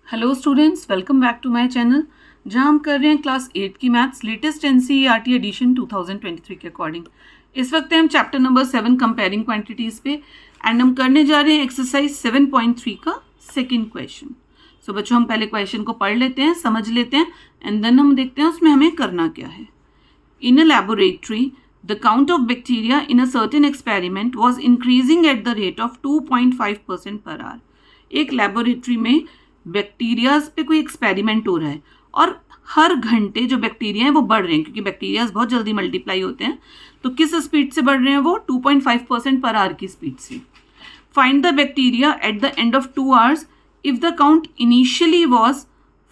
Hello students, welcome back to my channel जहां हम कर रहे हैं क्लास 8 की मैथ्स लेटेस्ट एनसीईआरटी एडिशन 2023 के अकॉर्डिंग। इस वक्त हम चैप्टर नंबर 7 कंपेयरिंग क्वांटिटीज़ पे एंड हम करने जा रहे हैं एक्सरसाइज 7.3 का सेकंड क्वेश्चन। सो बच्चों, हम पहले क्वेश्चन को पढ़ लेते हैं, समझ लेते हैं एंड देन हम देखते हैं उसमें हमें करना क्या है। इन अ laboratory the count of bacteria in a certain experiment was increasing at the rate of 2.5% per hour। एक लेबोरेटरी में बैक्टीरियाज पे कोई एक्सपेरिमेंट हो रहा है और हर घंटे जो बैक्टीरिया हैं वो बढ़ रहे हैं, क्योंकि बैक्टीरियाज बहुत जल्दी मल्टीप्लाई होते हैं। तो किस स्पीड से बढ़ रहे हैं वो? 2.5% पर आवर की स्पीड से। Find the bacteria at the end of 2 hours if the count initially was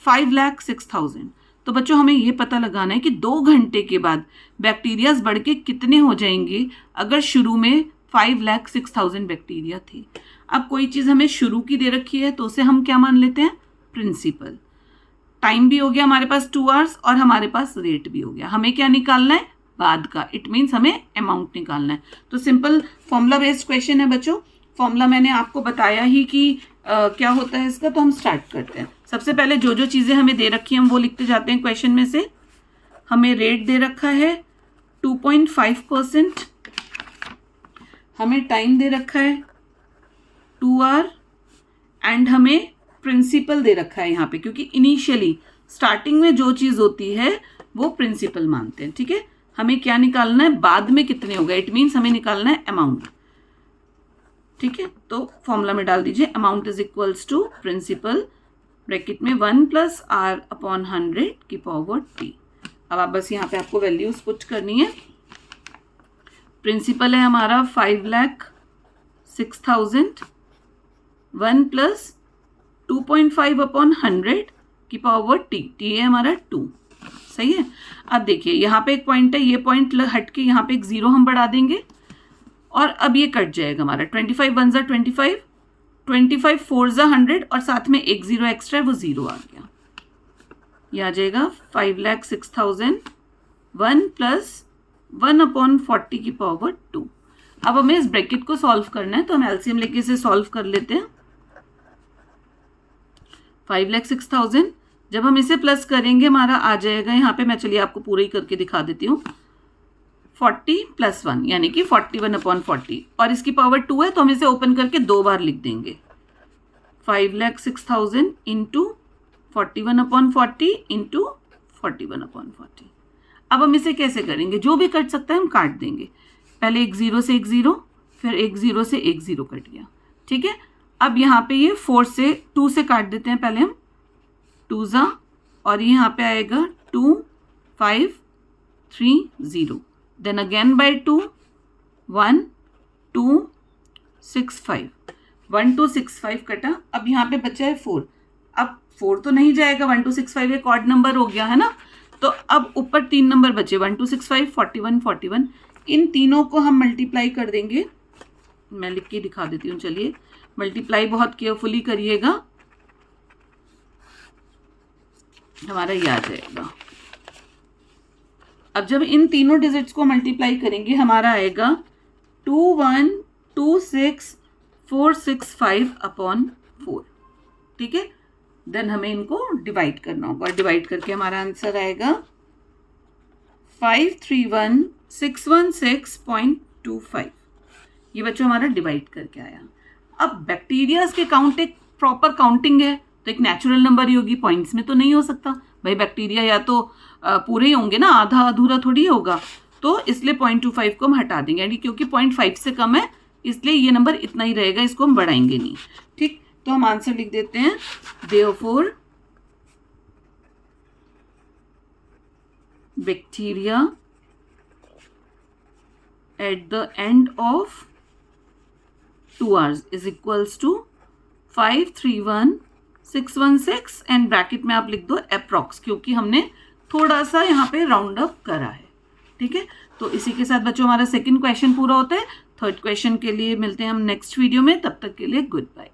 5,06,000। तो बच्चों, हमें ये पता लगाना है कि 2 घंटे के बाद बैक्टीरियाज बढ़ के कितने हो जाएंगे अगर शुरू में 5,06,000 बैक्टीरिया थे। अब कोई चीज़ हमें शुरू की दे रखी है तो उसे हम क्या मान लेते हैं? प्रिंसिपल। टाइम भी हो गया हमारे पास 2 hours और हमारे पास रेट भी हो गया। हमें क्या निकालना है? बाद का। इट मीन्स हमें अमाउंट निकालना है। तो सिंपल फॉर्मूला बेस्ड क्वेश्चन है बच्चों। फॉर्मूला मैंने आपको बताया ही कि क्या होता है इसका। तो हम स्टार्ट करते हैं। सबसे पहले जो चीज़ें हमें दे रखी हैं हम वो लिखते जाते हैं क्वेश्चन में से। हमें रेट दे रखा है 2.5%, हमें टाइम दे रखा है 2 hour एंड हमें प्रिंसिपल दे रखा है यहाँ पे, क्योंकि इनिशियली स्टार्टिंग में जो चीज़ होती है वो प्रिंसिपल मानते हैं। ठीक है, हमें क्या निकालना है? बाद में कितने हो गए। इट मीन्स हमें निकालना है अमाउंट। ठीक है, तो फॉर्मूला में डाल दीजिए amount is equals to principal bracket में 1 + r/100 की पावर t। अब आप बस यहाँ पे आपको वैल्यूज पुट करनी है। प्रिंसिपल है हमारा 5,06,000, 1 + 2.5/100 की पावर t है हमारा 2। सही है। अब देखिए यहाँ पे एक पॉइंट है, ये पॉइंट हट के यहाँ पे एक 0 हम बढ़ा देंगे और अब ये कट जाएगा हमारा। 25 1 × 25, 25 4 × 100 और साथ में एक 0 एक्स्ट्रा है, वो 0 आ गया। ये आ जाएगा 5,06,000, 1 + 1/40 की पावर 2। अब हमें इस ब्रैकेट को सॉल्व करना है, तो हम एलसीएम लेके इसे सॉल्व कर लेते हैं। 5,06,000 जब हम इसे प्लस करेंगे हमारा आ जाएगा यहाँ पे, मैं चलिए आपको पूरा ही करके दिखा देती हूँ। 40 + 1 यानी कि 41/40 और इसकी पावर 2 है, तो हम इसे ओपन करके 2 बार लिख देंगे। 5,06,000 × 41/40 × 41/40। अब हम इसे कैसे करेंगे? जो भी कट सकता है हम काट देंगे। पहले एक 0 से एक 0, फिर एक 0 से एक 0 कट गया। ठीक है, अब यहाँ पे ये 4 से 2 से काट देते हैं। पहले हम 2 ज़ा और यहाँ पे आएगा 2 5 3 0, देन अगेन बाय 2 1 2 6 5, 1 2 6 5 कटा। अब यहाँ पे बचा है 4। अब 4 तो नहीं जाएगा, 1 2 6 5 एक ऑड नंबर हो गया है ना। तो अब ऊपर 3 नंबर बचे, 1 2 6 5 41 41। इन तीनों को हम मल्टीप्लाई कर देंगे। मैं लिख के दिखा देती हूँ। चलिए, मल्टीप्लाई बहुत केयरफुली करिएगा, हमारा ये आ जाएगा। अब जब इन तीनों डिजिट्स को मल्टीप्लाई करेंगे हमारा आएगा 2126,465/4। ठीक है, देन हमें इनको डिवाइड करना होगा। डिवाइड करके हमारा आंसर आएगा 531,616.25। ये बच्चों हमारा डिवाइड करके आया। अब बैक्टीरियाज के काउंट एक प्रॉपर काउंटिंग है, तो एक नेचुरल नंबर ही होगी, पॉइंट्स में तो नहीं हो सकता भाई। बैक्टीरिया या तो पूरे ही होंगे ना, आधा अधूरा थोड़ी होगा। तो इसलिए 0.25 को हम हटा देंगे, यानी क्योंकि 0.5 से कम है इसलिए ये नंबर इतना ही रहेगा, इसको हम बढ़ाएंगे नहीं। ठीक, तो हम आंसर लिख देते हैं therefore bacteria at the end of 2 hours is equals to 531,616 and bracket में आप लिख दो अप्रॉक्स, क्योंकि हमने थोड़ा सा यहाँ पे राउंड अप करा है। ठीक है, तो इसी के साथ बच्चों हमारा सेकंड क्वेश्चन पूरा होता है। थर्ड क्वेश्चन के लिए मिलते हैं हम नेक्स्ट वीडियो में। तब तक के लिए गुड बाय।